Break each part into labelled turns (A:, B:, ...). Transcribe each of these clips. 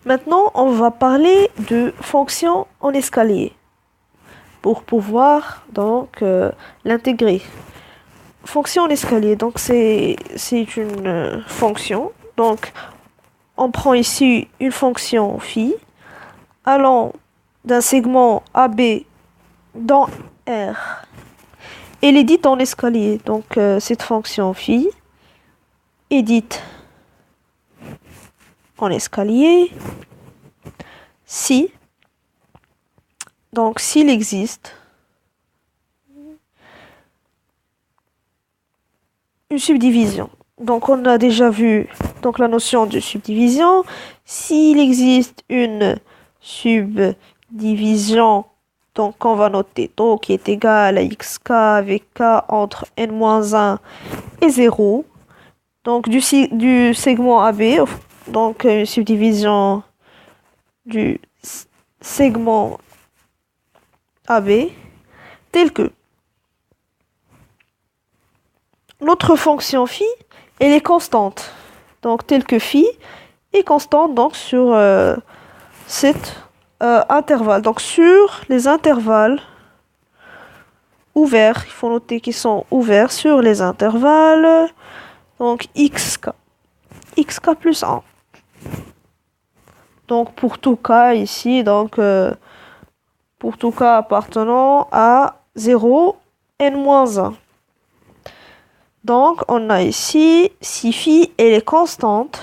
A: Maintenant, on va parler de fonctions en escalier pour pouvoir donc l'intégrer. Fonction en escalier, donc c'est une fonction. Donc on prend ici une fonction phi allant d'un segment AB dans R. Elle est dite en escalier. Donc cette fonction phi est dite en escalier si, donc s'il existe une subdivision. Donc on a déjà vu donc la notion de subdivision. S'il existe une subdivision, donc on va noter tau qui est égal à xk avec k entre n-1 et 0. Donc du segment AB, donc une subdivision du segment AB, tel que notre fonction phi, elle est constante. Donc telle que phi est constante donc sur cet intervalle. Donc sur les intervalles ouverts, il faut noter qu'ils sont ouverts sur les intervalles. Donc xk plus 1. Donc pour tout cas ici, donc pour tout cas appartenant à 0, n-1. Donc on a ici, si phi elle est constante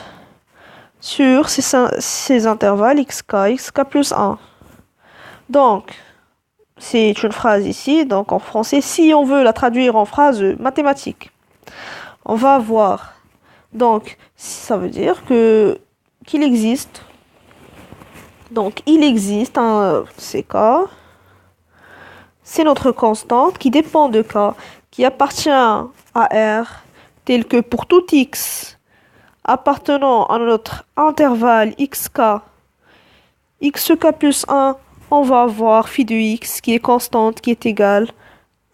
A: sur ces intervalles xk plus 1. Donc, c'est une phrase ici, donc en français, si on veut la traduire en phrase mathématique, on va avoir, donc ça veut dire qu'il existe, donc il existe un ck, c'est notre constante qui dépend de k, qui appartient à R, tel que pour tout x appartenant à notre intervalle xk plus 1, on va avoir phi de x qui est constante, qui est égale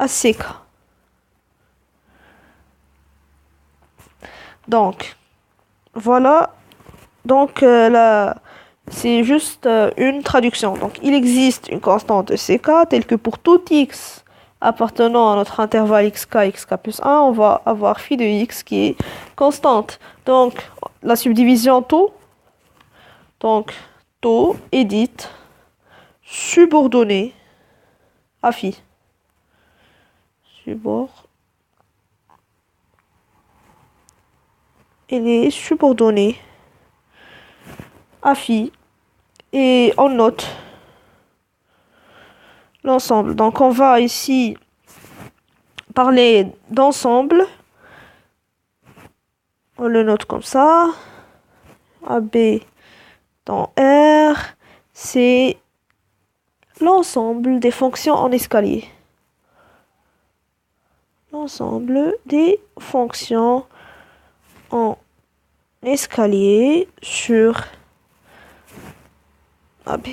A: à ck. Donc, voilà. Donc, là, c'est juste une traduction. Donc, il existe une constante de ck, telle que pour tout x appartenant à notre intervalle xk plus 1, on va avoir phi de x qui est constante. Donc, la subdivision tau, donc tau est dite subordonnée à phi. Elle est subordonnée à phi et on note l'ensemble. Donc on va ici parler d'ensemble. On le note comme ça. AB dans R, c'est l'ensemble des fonctions en escalier. L'ensemble des fonctions en escalier sur AB.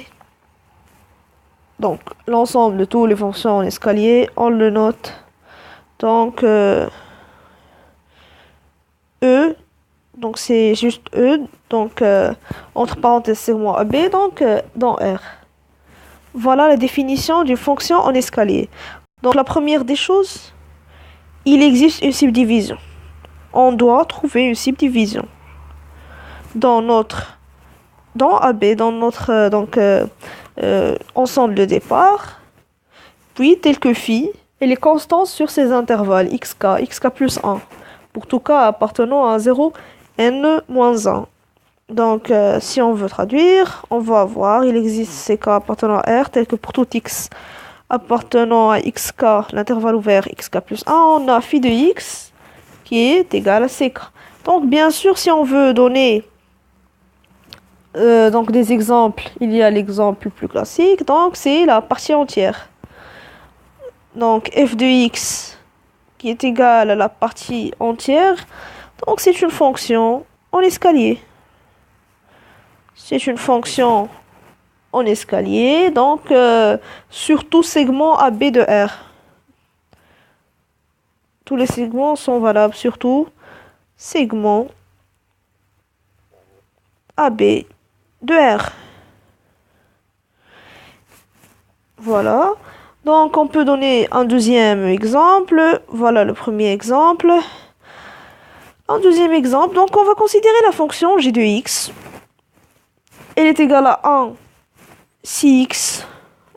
A: Donc, l'ensemble de toutes les fonctions en escalier, on le note. Donc, E, donc c'est juste E, donc entre parenthèses segment AB, donc dans R. Voilà la définition d'une fonction en escalier. Donc, la première des choses, il existe une subdivision. On doit trouver une subdivision dans AB, dans notre ensemble de départ, puis tel que phi, elle est constante sur ces intervalles xk plus 1, pour tout cas appartenant à 0, n-1. Donc, si on veut traduire, on va avoir, il existe ces cas appartenant à R, tel que pour tout x appartenant à xk, l'intervalle ouvert xk plus 1, on a phi de x qui est égal à ck. Donc, bien sûr, si on veut donner donc des exemples, il y a l'exemple le plus classique, donc c'est la partie entière. Donc f de x qui est égal à la partie entière, donc c'est une fonction en escalier. C'est une fonction en escalier, donc sur tout segment AB de R. Tous les segments sont valables sur tout segment AB de R. Voilà. Donc, on peut donner un deuxième exemple. Voilà le premier exemple. Un deuxième exemple. Donc, on va considérer la fonction g de x. Elle est égale à 1 si x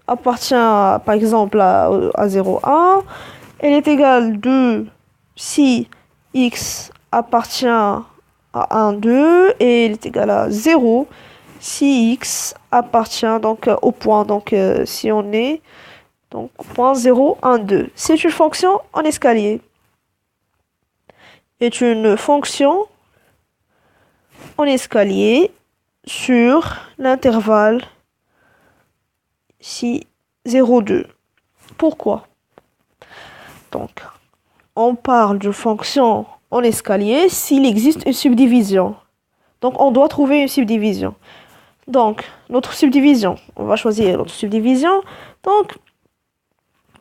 A: appartient, par exemple, à 0, 1. Elle est égale à 2 si x appartient à 1, 2. Et elle est égale à 0 si x appartient donc au point. Donc, si on est donc point 0, 1, 2. C'est une fonction en escalier. C'est une fonction en escalier sur l'intervalle si 0, 2. Pourquoi? Donc, on parle de fonction en escalier s'il existe une subdivision. Donc, on doit trouver une subdivision. Donc, notre subdivision, on va choisir notre subdivision. Donc,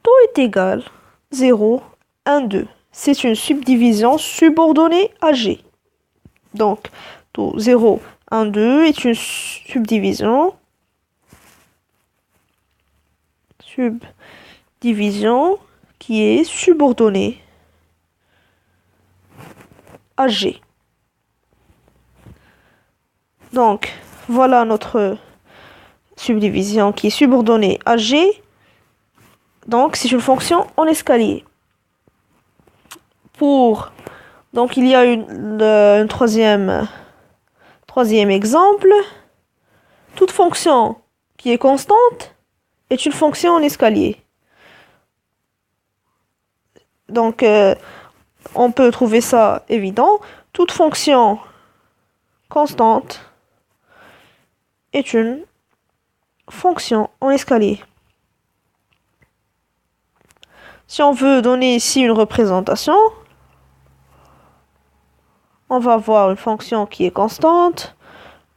A: taux est égal 0, 1, 2. C'est une subdivision subordonnée à G. Donc, taux 0, 1, 2 est une subdivision qui est subordonnée à G. Donc, voilà notre subdivision qui est subordonnée à G. Donc, c'est une fonction en escalier. Donc, il y a un troisième exemple. Toute fonction qui est constante est une fonction en escalier. Donc, on peut trouver ça évident. Toute fonction constante est une fonction en escalier. Si on veut donner ici une représentation, on va avoir une fonction qui est constante.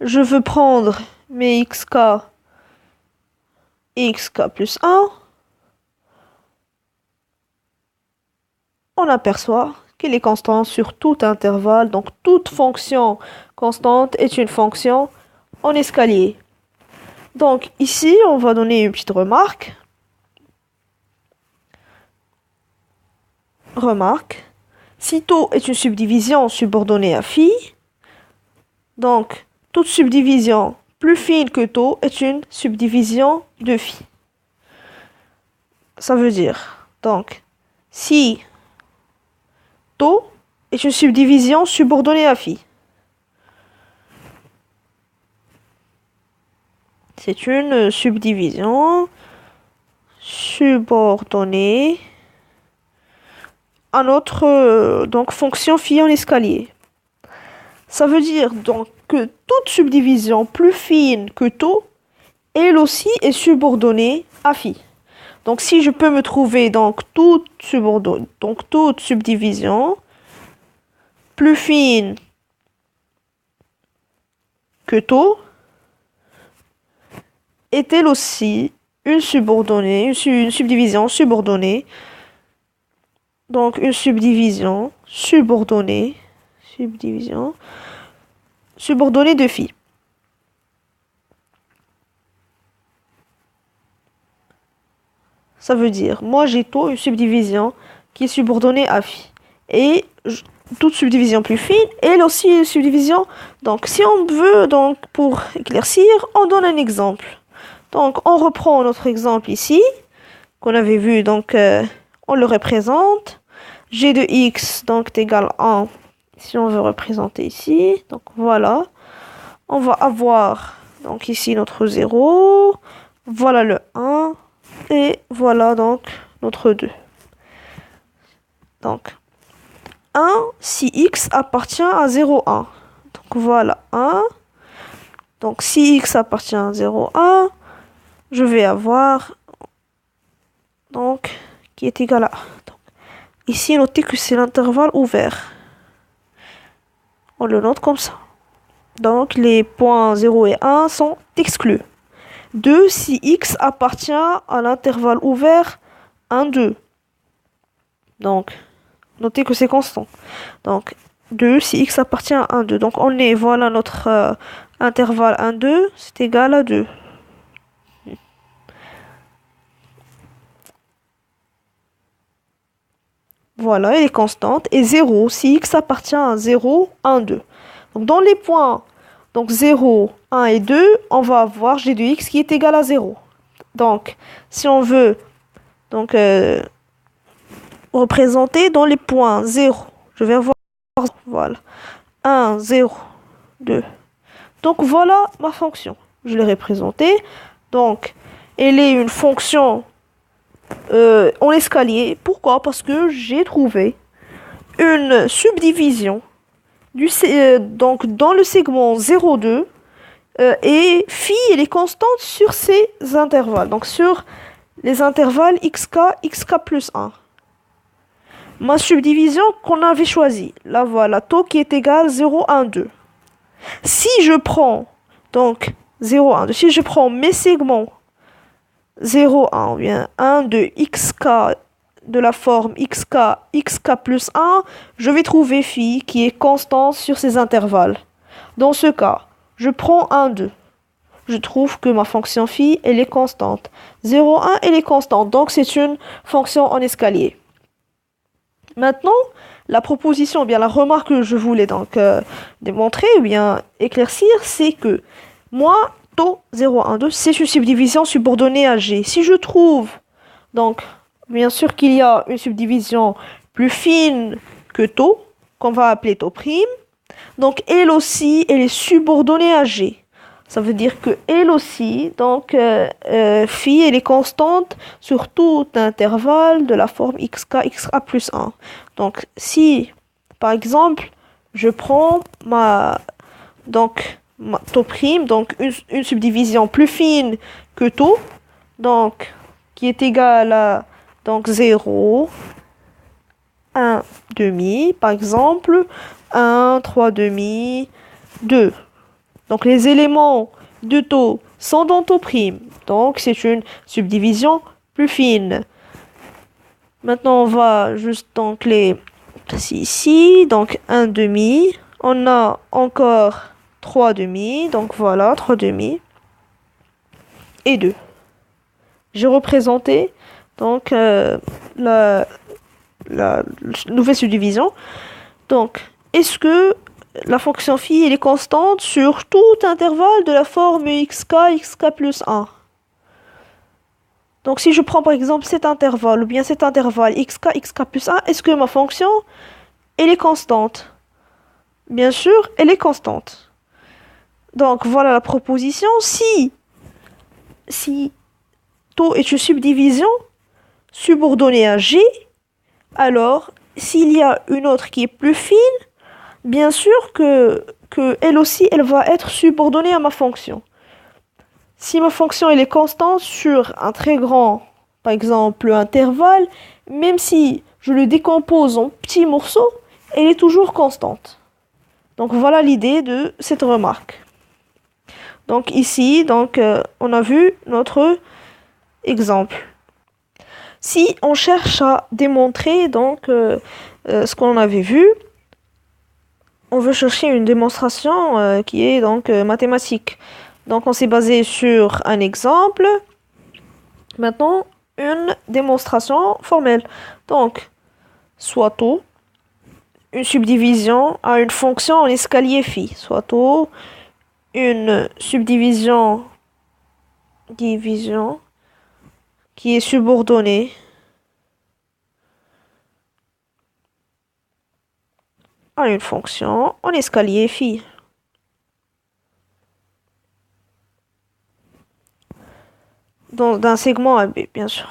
A: Je veux prendre mes xk et xk plus 1. On aperçoit qu'elle est constante sur tout intervalle. Donc, toute fonction constante est une fonction en escalier. Donc, ici, on va donner une petite remarque. Remarque. Si taux est une subdivision subordonnée à phi, donc, toute subdivision plus fine que taux est une subdivision de phi. Ça veut dire, donc, si taux est une subdivision subordonnée à phi, c'est une subdivision subordonnée à notre donc, fonction phi en escalier. Ça veut dire donc que toute subdivision plus fine que taux, elle aussi est subordonnée à phi. Donc si je peux me trouver donc toute subdivision plus fine que taux est elle aussi une subdivision subordonnée. Donc une subdivision subordonnée de phi. Ça veut dire, moi j'ai taux, une subdivision qui est subordonnée à phi. Et toute subdivision plus fine, elle aussi une subdivision. Donc si on veut, donc pour éclaircir, on donne un exemple. Donc on reprend notre exemple ici, qu'on avait vu, donc on le représente. G de x donc est égal à 1, si on veut représenter ici. Donc voilà. On va avoir donc ici notre 0. Voilà le 1. Et voilà donc notre 2. Donc 1 si x appartient à 0, 1. Donc voilà 1. Donc si x appartient à 0, 1, je vais avoir donc qui est égal à 1. Donc, ici, notez que c'est l'intervalle ouvert. On le note comme ça. Donc les points 0 et 1 sont exclus. 2 si x appartient à l'intervalle ouvert 1, 2. Donc, notez que c'est constant. Donc, 2 si x appartient à 1, 2. Donc on est, voilà notre intervalle 1, 2, c'est égal à 2. Voilà, elle est constante. Et 0 si x appartient à 0, 1, 2. Donc dans les points donc 0, 1 et 2, on va avoir g de x qui est égal à 0. Donc si on veut donc, représenter dans les points 0, je vais avoir voilà, 1, 0, 2. Donc voilà ma fonction. Je l'ai représentée. Donc elle est une fonction en escalier. Pourquoi? Parce que j'ai trouvé une subdivision donc dans le segment 0,2 et phi elle est constante sur ces intervalles. Donc sur les intervalles xk plus 1. Ma subdivision qu'on avait choisie. Là voilà, taux qui est égal à 0, 1, 2. Si je prends donc 0, 1, 2, si je prends mes segments 0, 1 ou bien 1, 2, xk de la forme xk plus 1, je vais trouver phi qui est constante sur ces intervalles. Dans ce cas, je prends 1, 2. Je trouve que ma fonction phi, elle est constante. 0, 1, elle est constante. Donc, c'est une fonction en escalier. Maintenant, la proposition, bien la remarque que je voulais donc démontrer ou bien éclaircir, c'est que moi, taux 0, 1, 2, c'est une subdivision subordonnée à G. Si je trouve, donc, bien sûr qu'il y a une subdivision plus fine que taux, qu'on va appeler taux prime, donc elle aussi, elle est subordonnée à G. Ça veut dire que elle aussi, donc phi, elle est constante sur tout intervalle de la forme xk plus 1. Donc si, par exemple, je prends taux prime, donc une subdivision plus fine que taux, donc qui est égale à donc 0, 1 demi, par exemple, 1, 3 demi, 2. Donc les éléments de taux sont dans taux prime. Donc c'est une subdivision plus fine. Maintenant on va juste donc les placer ici. Donc 1 demi. On a encore 3 demi. Donc voilà, 3 demi. Et 2. J'ai représenté donc la nouvelle subdivision. Donc est-ce que la fonction phi elle est constante sur tout intervalle de la forme xk plus 1. Donc si je prends par exemple cet intervalle ou bien cet intervalle xk plus 1, est-ce que ma fonction elle est constante? Bien sûr, elle est constante. Donc voilà la proposition. Si taux est une subdivision subordonnée à G, alors s'il y a une autre qui est plus fine, bien sûr que elle aussi, elle va être subordonnée à ma fonction. Si ma fonction elle est constante sur un très grand, par exemple, intervalle, même si je le décompose en petits morceaux, elle est toujours constante. Donc voilà l'idée de cette remarque. Donc ici, donc, on a vu notre exemple. Si on cherche à démontrer donc ce qu'on avait vu, on veut chercher une démonstration qui est donc mathématique. Donc on s'est basé sur un exemple. Maintenant, une démonstration formelle. Donc, soit taux, une subdivision à une fonction en escalier phi. Soit taux, une subdivision qui est subordonnée à une fonction en escalier phi. D'un segment AB, bien sûr.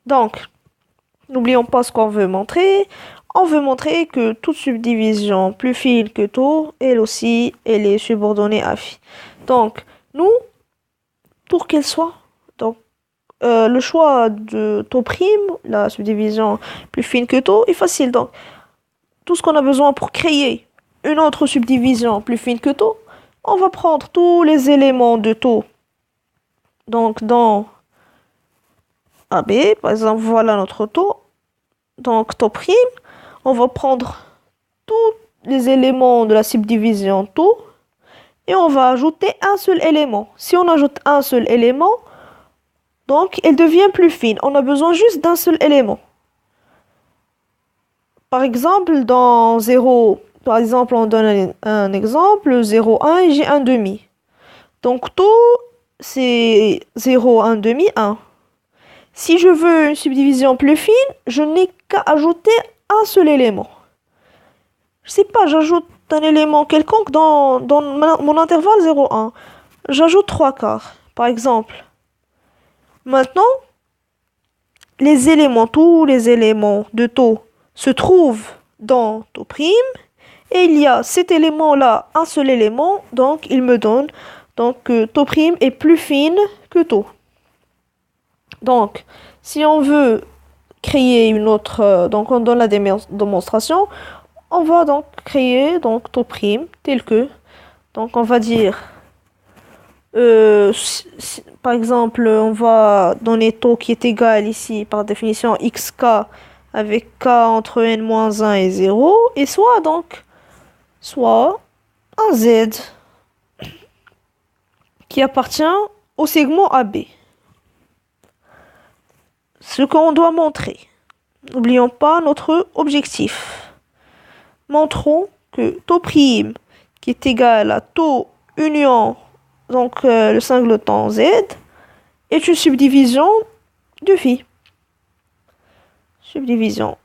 A: Donc, n'oublions pas ce qu'on veut montrer. On veut montrer que toute subdivision plus fine que taux, elle aussi, elle est subordonnée à phi. Donc, nous, pour qu'elle soit, donc, le choix de taux prime, la subdivision plus fine que taux, est facile. Donc, tout ce qu'on a besoin pour créer une autre subdivision plus fine que taux, on va prendre tous les éléments de taux. Donc, dans AB, par exemple, voilà notre taux. Donc, taux prime. On va prendre tous les éléments de la subdivision tout et on va ajouter un seul élément. Si on ajoute un seul élément, donc elle devient plus fine. On a besoin juste d'un seul élément. Par exemple, dans 0, par exemple, on donne un exemple, 0,1 et j'ai un demi. Donc tout, c'est 0, 1 demi, 1. Si je veux une subdivision plus fine, je n'ai qu'à ajouter un seul élément. Je sais pas, j'ajoute un élément quelconque dans mon intervalle 0,1. J'ajoute 3 quarts, par exemple. Maintenant, tous les éléments de taux se trouvent dans taux prime. Et il y a cet élément-là, un seul élément, donc il me donne donc, que taux prime est plus fine que taux. Donc, si on veut créer une autre, donc on donne la démonstration, on va donc créer donc taux prime tel que, donc on va dire, par exemple, on va donner taux qui est égal ici par définition xk avec k entre n-1 et 0, et soit un z qui appartient au segment AB. Ce qu'on doit montrer. N'oublions pas notre objectif. Montrons que taux prime qui est égal à taux union, donc le singleton z, est une subdivision de phi. Subdivision.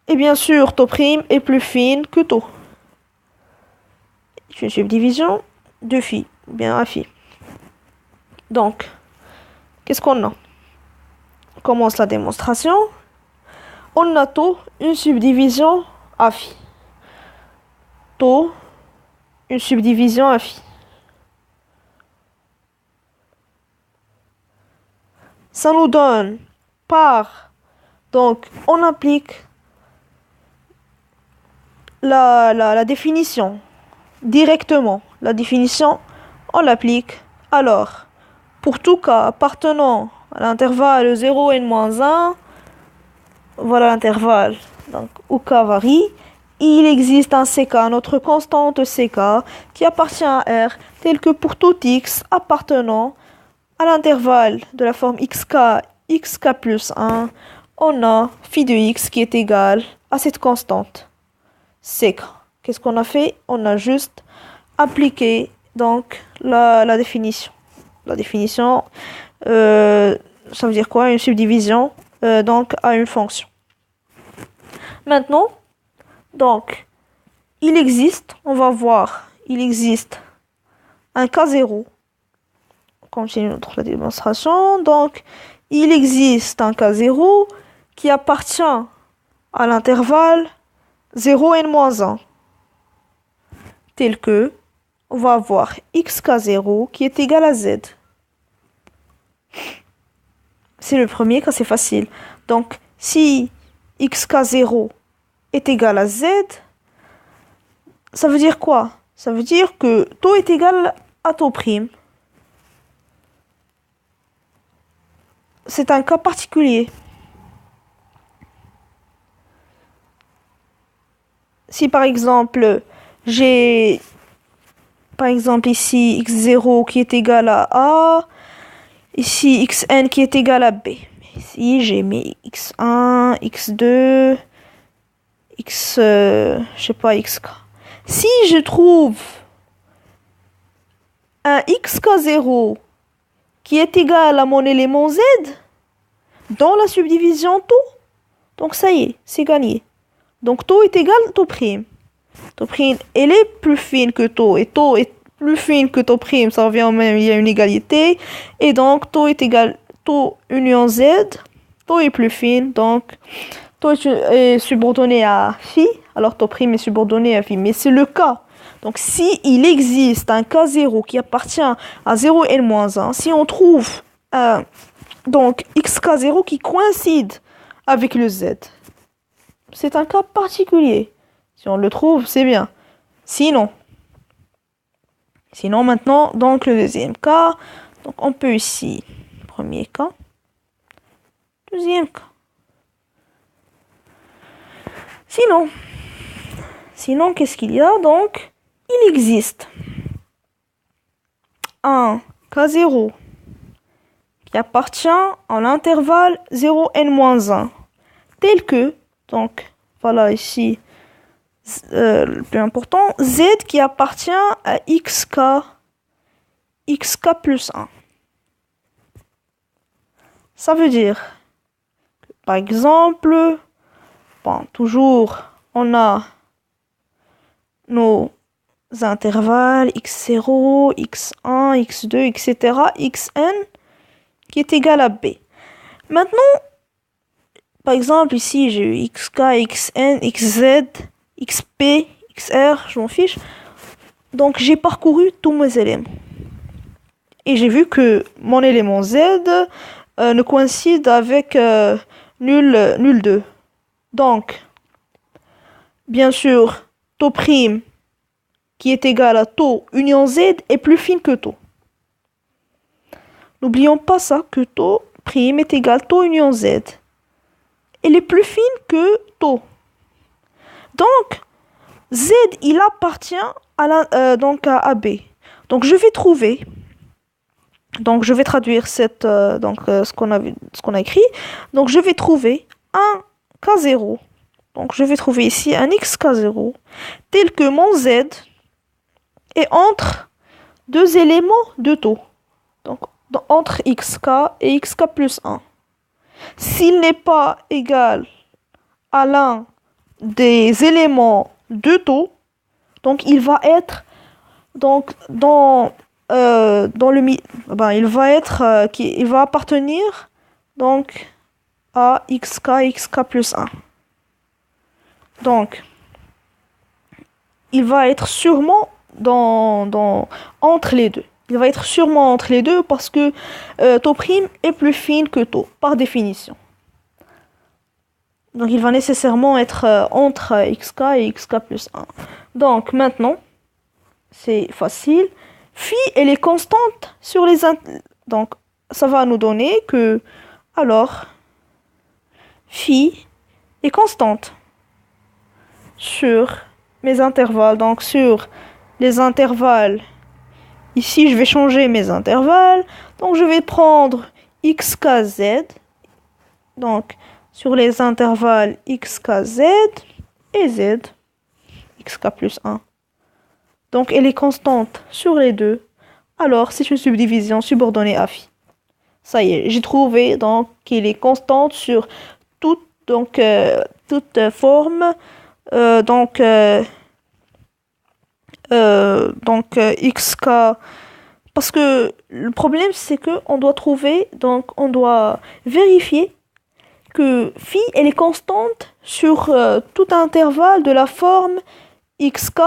A: Et bien sûr, taux prime est plus fine que taux. C'est une subdivision de phi, bien à phi. Donc, qu'est-ce qu'on a? On commence la démonstration. On a taux, une subdivision à phi. Taux, une subdivision à phi. Ça nous donne par, donc on applique la définition directement. La définition, on l'applique. Alors, pour tout cas appartenant à l'intervalle 0 et n-1, voilà l'intervalle donc, où k varie, il existe un ck, notre constante ck, qui appartient à R, tel que pour tout x appartenant à l'intervalle de la forme xk plus 1, on a phi de x qui est égal à cette constante ck. Qu'est-ce qu'on a fait? On a juste appliqué donc la définition. La définition, ça veut dire quoi? Une subdivision donc à une fonction. Maintenant, donc, on va voir, il existe un K0. On continue notre démonstration. Donc, il existe un K0 qui appartient à l'intervalle 0 et n-1. Tel que, on va avoir xk0 qui est égal à z. C'est le premier cas, c'est facile. Donc, si xk0 est égal à z, ça veut dire quoi? Ça veut dire que taux est égal à taux prime. C'est un cas particulier. Si par exemple, j'ai par exemple ici x0 qui est égal à a, ici xn qui est égal à b. Ici, j'ai mis x1, x2, je sais pas, xk. Si je trouve un xk0 qui est égal à mon élément z dans la subdivision taux, donc ça y est, c'est gagné. Donc taux est égal à taux prime. Taux prime, elle est plus fine que taux, et taux est plus fine que taux prime, ça revient au même, il y a une égalité. Et donc taux est égal taux union z, taux est plus fine, donc taux est subordonné à phi, alors taux prime est subordonné à phi. Mais c'est le cas. Donc si il existe un K0 qui appartient à 0 et n-1, si on trouve donc xk0 qui coïncide avec le z, c'est un cas particulier. Si on le trouve, c'est bien. Sinon maintenant, donc le deuxième cas, donc on peut ici, premier cas, deuxième cas. Sinon, qu'est-ce qu'il y a? Donc, il existe un K0 qui appartient à l'intervalle 0n-1, tel que, donc, voilà ici, le plus important, Z qui appartient à xk plus 1. Ça veut dire, par exemple, bon, toujours, on a nos intervalles x0, x1, x2, etc., xn, qui est égal à b. Maintenant, par exemple, ici, j'ai eu xk, xn, xz, xp, xr, je m'en fiche. Donc, j'ai parcouru tous mes éléments. Et j'ai vu que mon élément z ne coïncide avec nul 2. Donc, bien sûr, taux prime qui est égal à taux union z est plus fine que taux. N'oublions pas ça, que taux prime est égal à taux union z. Elle est plus fine que taux. Donc, z, il appartient à B. Donc, je vais trouver... Donc, je vais traduire ce qu'on a écrit. Donc, je vais trouver un K0. Donc, je vais trouver ici un xk0 tel que mon z est entre deux éléments de taux. Donc, entre xk et xk plus 1. S'il n'est pas égal à l'un des éléments de taux, donc il va être il va appartenir donc à xk plus 1. Donc il va être sûrement entre les deux. Il va être sûrement entre les deux parce que taux prime est plus fine que taux, par définition. Donc il va nécessairement être entre xk et xk plus 1. Donc maintenant, c'est facile. Phi, elle est constante sur les... Donc ça va nous donner que... Alors, phi est constante sur mes intervalles. Donc sur les intervalles... Ici, je vais changer mes intervalles. Donc, je vais prendre xkz. Donc, sur les intervalles xkz et z, xk plus 1. Donc, elle est constante sur les deux. Alors, c'est une subdivision subordonnée à phi. Ça y est, j'ai trouvé donc qu'elle est constante sur toute forme. Xk, parce que le problème c'est que on doit vérifier que phi elle est constante sur tout intervalle de la forme xk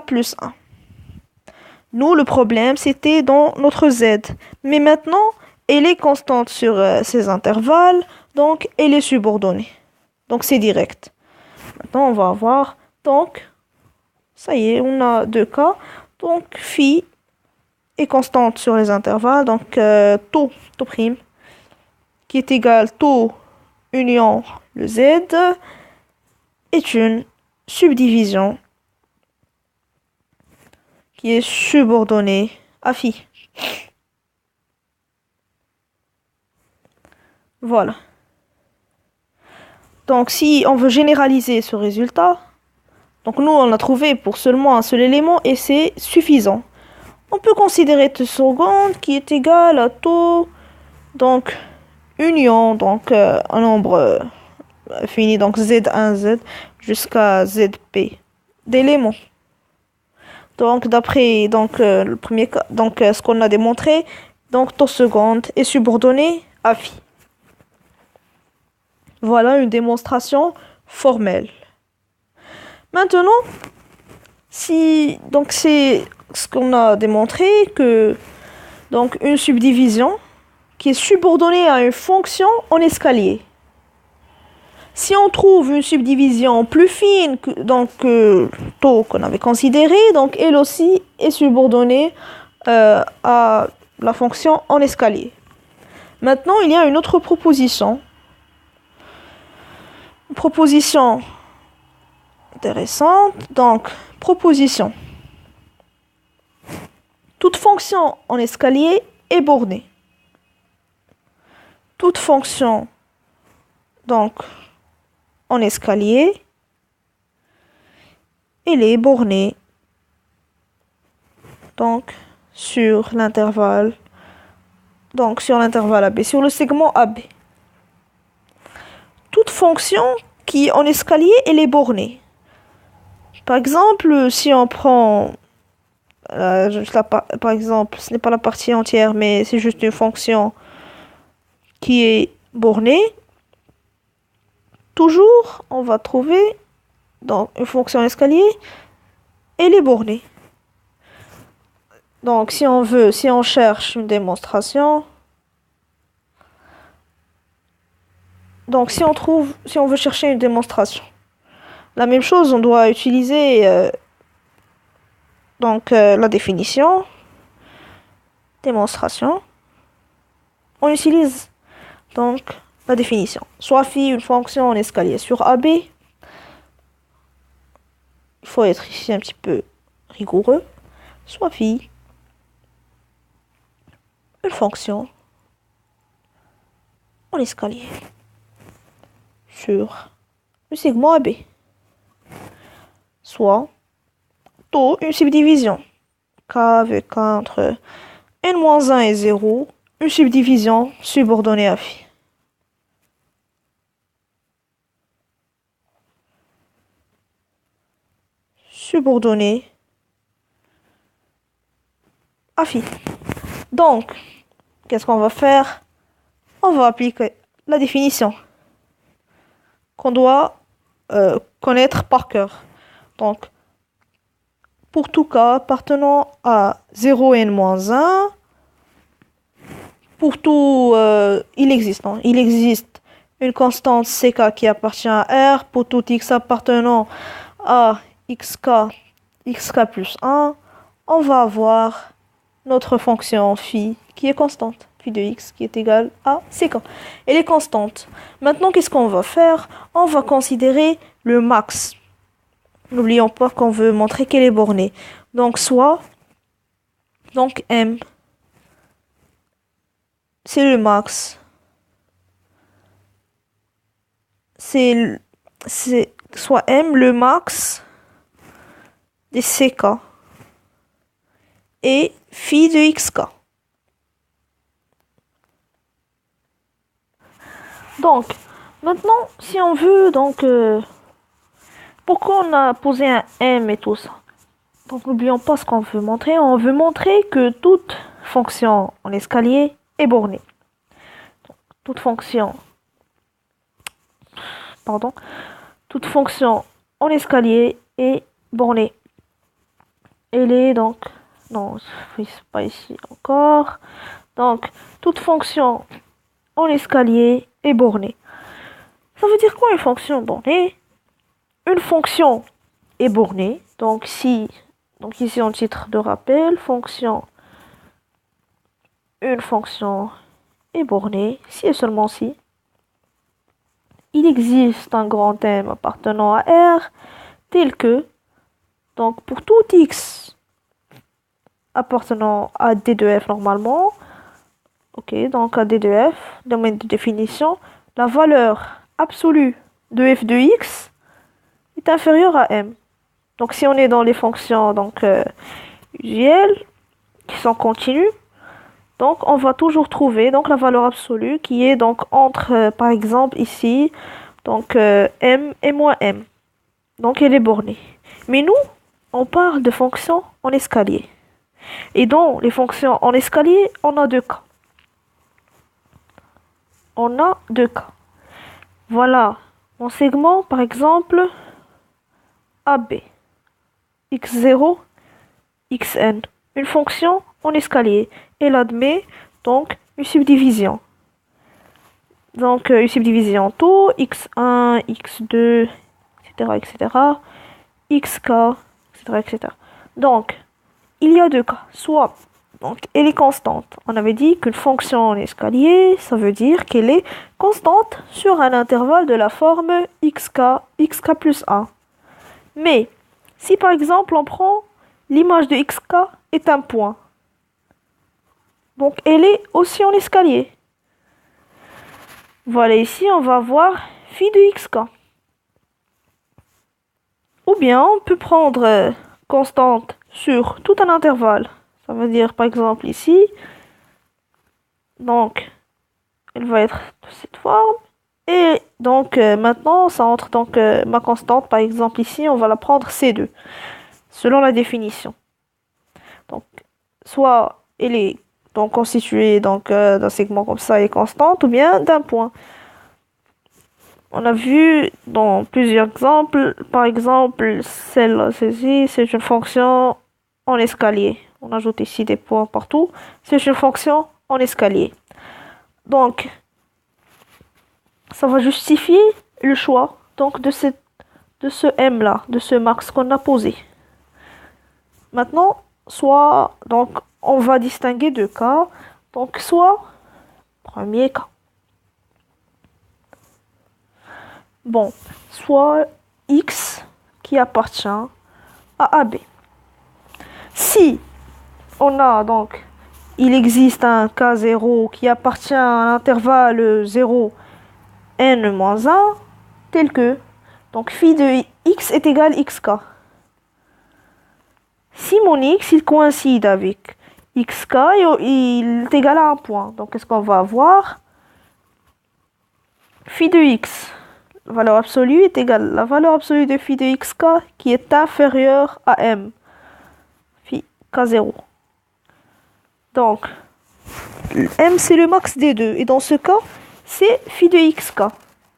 A: plus 1. Nous, le problème c'était dans notre z, mais maintenant elle est constante sur ces intervalles, donc elle est subordonnée, donc c'est direct. Maintenant on va avoir donc ça y est, on a deux cas. Donc, phi est constante sur les intervalles. Donc, taux prime, qui est égal taux union le z, est une subdivision qui est subordonnée à phi. Voilà. Donc, si on veut généraliser ce résultat, donc nous, on a trouvé pour seulement un seul élément et c'est suffisant. On peut considérer T seconde qui est égal à taux, donc union, donc un nombre fini, donc Z1, Z jusqu'à ZP d'éléments. Donc d'après le premier cas, donc ce qu'on a démontré, donc T seconde est subordonné à phi. Voilà une démonstration formelle. Maintenant, c'est ce qu'on a démontré que donc une subdivision qui est subordonnée à une fonction en escalier. Si on trouve une subdivision plus fine que taux qu'on avait considéré, donc elle aussi est subordonnée à la fonction en escalier. Maintenant, il y a une autre proposition. Une proposition intéressante. Donc, proposition. Toute fonction en escalier est bornée. Toute fonction, donc, en escalier, elle est bornée. Donc, sur l'intervalle. Donc, sur l'intervalle AB, sur le segment AB. Toute fonction qui, en escalier, elle est bornée. Par exemple, si on prend, par exemple, ce n'est pas la partie entière, mais c'est juste une fonction qui est bornée, toujours, on va trouver, donc, une fonction escalier, elle est bornée. Donc, si on cherche une démonstration, donc si on veut chercher une démonstration, la même chose, on doit utiliser la définition, démonstration. On utilise donc la définition. Soit phi une fonction en escalier sur AB. Il faut être ici un petit peu rigoureux. Soit phi une fonction en escalier sur le segment AB. Soit taux une subdivision. K avec K entre n-1 et 0. Une subdivision subordonnée à phi. Subordonnée à phi. Donc, qu'est-ce qu'on va faire? On va appliquer la définition qu'on doit connaître par cœur. Donc, pour tout cas appartenant à 0 et n-1, pour tout, il existe une constante ck qui appartient à R. Pour tout x appartenant à xk plus 1, on va avoir notre fonction phi qui est constante, phi de x qui est égale à ck. Elle est constante. Maintenant, qu'est-ce qu'on va faire? On va considérer le max. N'oublions pas qu'on veut montrer qu'elle est bornée. Donc, m, c'est le max. C'est soit m, le max des ck. Et phi de xk. Donc, maintenant, si on veut, pourquoi on a posé un m et tout ça? Donc, n'oublions pas ce qu'on veut montrer. On veut montrer que toute fonction en escalier est bornée. Donc, toute fonction en escalier est bornée. Elle est donc... Non, c'est pas ici encore. Donc, toute fonction en escalier est bornée. Ça veut dire quoi une fonction bornée? Une fonction est bornée. Donc ici en titre de rappel, une fonction est bornée, si et seulement si il existe un grand M appartenant à R, tel que, donc pour tout x appartenant à D de f normalement, ok, donc à D de f, domaine de définition, la valeur absolue de f de x est inférieure à m. Donc si on est dans les fonctions usuelles qui sont continues, donc on va toujours trouver donc la valeur absolue qui est donc entre par exemple ici m et moins m. Donc elle est bornée. Mais nous, on parle de fonctions en escalier. Et dans les fonctions en escalier, on a deux cas. Voilà mon segment par exemple AB. x0, xn. Une fonction en escalier. Elle admet donc une subdivision. Donc une subdivision taux, x1, x2, etc., xk, etc. Donc, il y a deux cas. Soit, donc, elle est constante. On avait dit qu'une fonction en escalier, ça veut dire qu'elle est constante sur un intervalle de la forme xk plus 1. Mais si par exemple on prend l'image de xk est un point, donc elle est aussi en escalier. Voilà, ici on va voir phi de xk. Ou bien on peut prendre constante sur tout un intervalle. Ça veut dire par exemple ici, donc elle va être de cette forme. Et donc maintenant ça entre donc ma constante, par exemple ici on va la prendre C2, selon la définition. Donc soit elle est donc constituée donc d'un segment comme ça et constante, ou bien d'un point. On a vu dans plusieurs exemples, par exemple celle-là, celle-ci, c'est une fonction en escalier. On ajoute ici des points partout. C'est une fonction en escalier. Donc ça va justifier le choix donc de ce M là, de ce max qu'on a posé. Maintenant, soit donc on va distinguer deux cas. Donc soit premier cas. Bon, soit X qui appartient à AB. Si on a donc il existe un K0 qui appartient à l'intervalle 0 n-1 tel que donc phi de x est égal à xk. Si mon x il coïncide avec xk, il est égal à un point. Donc qu'est-ce qu'on va avoir? Phi de x, la valeur absolue est égale à la valeur absolue de phi de xk qui est inférieure à m. Phi k0. Donc m c'est le max des deux. Et dans ce cas, c'est phi de xk.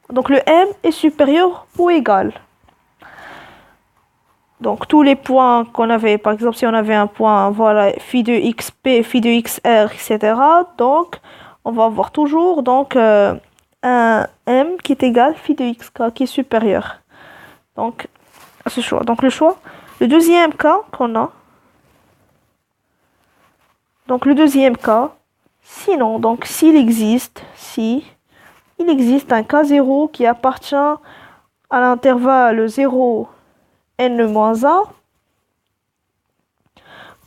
A: Donc le m est supérieur ou égal. Donc tous les points qu'on avait, par exemple si on avait un point, voilà, phi de xp, phi de xr, etc. Donc on va avoir toujours donc un m qui est égal à phi de xk qui est supérieur. Donc à ce choix. Donc le deuxième cas qu'on a. Donc le deuxième cas, sinon, donc s'il existe, si il existe un K0 qui appartient à l'intervalle 0 n-1.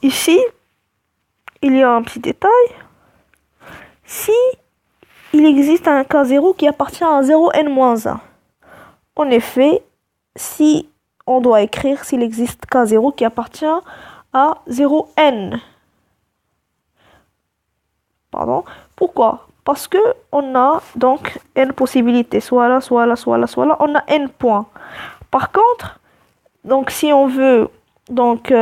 A: Ici, il y a un petit détail. Si il existe un K0 qui appartient à 0 n-1. En effet, si on doit écrire s'il existe K0 qui appartient à 0 n. Pardon. Pourquoi? Parce que on a donc n possibilités, soit là, soit là, soit là, soit là. On a n points. Par contre, donc si on veut, donc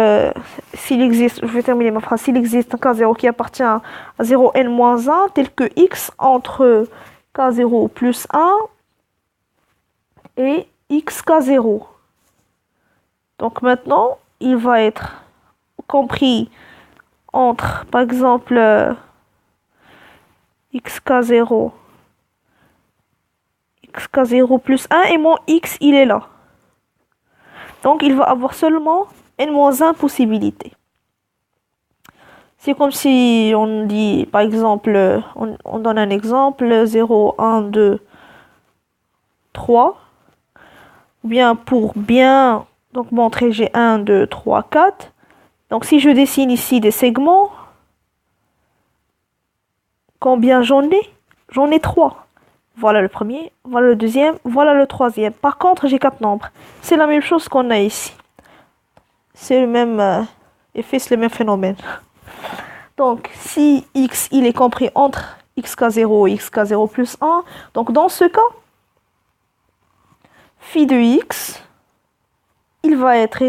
A: s'il existe, je vais terminer ma phrase, s'il existe un K0 qui appartient à 0 n-1 tel que x entre K0 plus 1 et xk0. Donc maintenant, il va être compris entre, par exemple, xk0 plus 1 et mon x, il est là. Donc, il va avoir seulement n-1 possibilités. C'est comme si on dit, par exemple, on donne un exemple, 0, 1, 2, 3. Ou bien pour bien donc montrer, j'ai 1, 2, 3, 4. Donc, si je dessine ici des segments, combien j'en ai? J'en ai 3. Voilà le premier, voilà le deuxième, voilà le troisième. Par contre, j'ai 4 nombres. C'est la même chose qu'on a ici. C'est le même effet, c'est le même phénomène. Donc, si x, il est compris entre xk0 et xk0 plus 1, donc dans ce cas, phi de x, il va être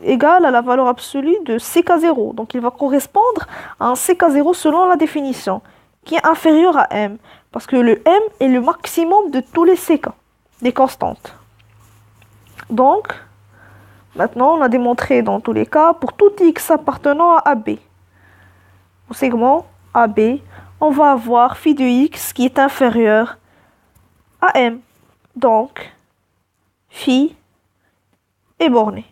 A: égal à la valeur absolue de ck0. Donc, il va correspondre à un ck0 selon la définition, qui est inférieur à m. Parce que le m est le maximum de tous les ck, des constantes. Donc, maintenant, on a démontré dans tous les cas, pour tout x appartenant à AB, au segment AB, on va avoir phi de x qui est inférieur à m. Donc, phi est borné.